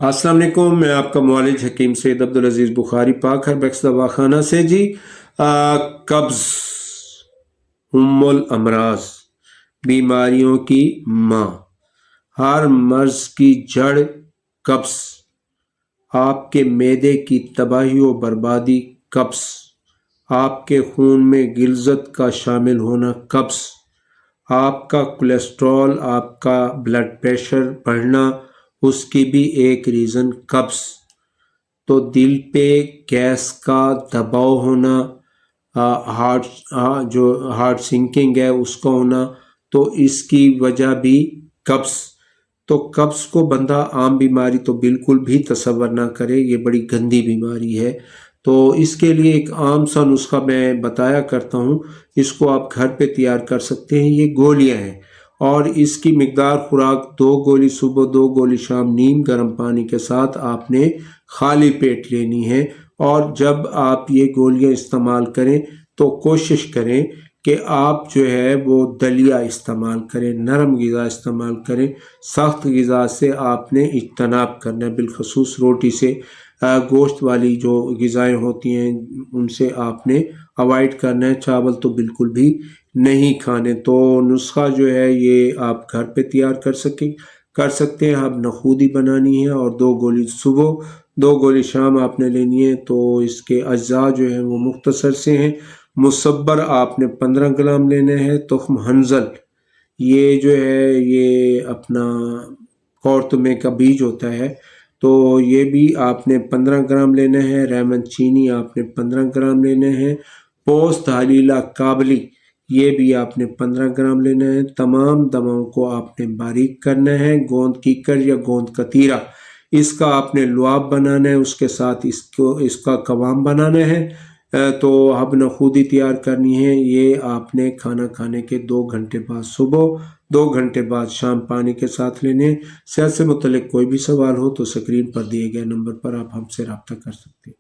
अस्सलाम वालेकुम, मैं आपका मुआलिज हकीम सैयद अब्दुल अजीज़ बुखारी पाक हर्बैक्स दवाखाना से जी। कब्ज़ उम्मुल अमराज, बीमारियों की माँ। हर मर्ज की जड़ कब्ज़। आपके मैदे की तबाही व बर्बादी कब्ज़। आपके खून में गिलज़त का शामिल होना कब्ज़। आपका कोलेस्ट्रॉल, आपका ब्लड प्रेशर बढ़ना, उसकी भी एक रीज़न कब्ज़। तो दिल पे गैस का दबाव होना, हार्ट जो हार्ट सिंकिंग है उसका होना, तो इसकी वजह भी कब्ज़। तो कब्ज़ को बंदा आम बीमारी तो बिल्कुल भी तसव्वुर ना करे, ये बड़ी गंदी बीमारी है। तो इसके लिए एक आम सा नुस्खा मैं बताया करता हूँ, इसको आप घर पे तैयार कर सकते हैं। ये गोलियाँ हैं और इसकी मिकदार खुराक 2 गोली सुबह, 2 गोली शाम, नीम गर्म पानी के साथ आपने खाली पेट लेनी है। और जब आप ये गोलियां इस्तेमाल करें तो कोशिश करें कि आप जो है वो दलिया इस्तेमाल करें, नरम ग़िज़ा इस्तेमाल करें। सख्त ग़िज़ा से आपने इज्तनाब करना है, बिलखसूस रोटी से। गोश्त वाली जो ग़िज़ाएँ होती हैं उनसे आपने अवॉइड करना है, चावल तो बिल्कुल भी नहीं खाने। तो नुस्खा जो है ये आप घर पे तैयार कर सकते हैं। आप नखूदी बनानी है और 2 गोली सुबह, 2 गोली शाम आपने लेनी है। तो इसके अज्जा जो हैं वो मुख्तसर से हैं। मुसब्बर आपने 15 ग्राम लेने हैं। तुख्म हंजल, ये जो है ये अपना कौरतुमे का बीज होता है, तो ये भी आपने 15 ग्राम लेना है। रेमन चीनी आपने 15 ग्राम लेने हैं। पोस्त हलीला काबली, ये भी आपने 15 ग्राम लेना है। तमाम दवाओं को आपने बारीक करना है, गोंद कीकर या गोंद कतीरा, इसका आपने लुआब बनाना है, उसके साथ इसका कवाम बनाना है। तो अब नखूदी तैयार करनी है। ये आपने खाना खाने के 2 घंटे बाद सुबह, 2 घंटे बाद शाम पानी के साथ लेने। सेहत से मुतल्लिक कोई भी सवाल हो तो स्क्रीन पर दिए गए नंबर पर आप हमसे रब्ता कर सकते हैं।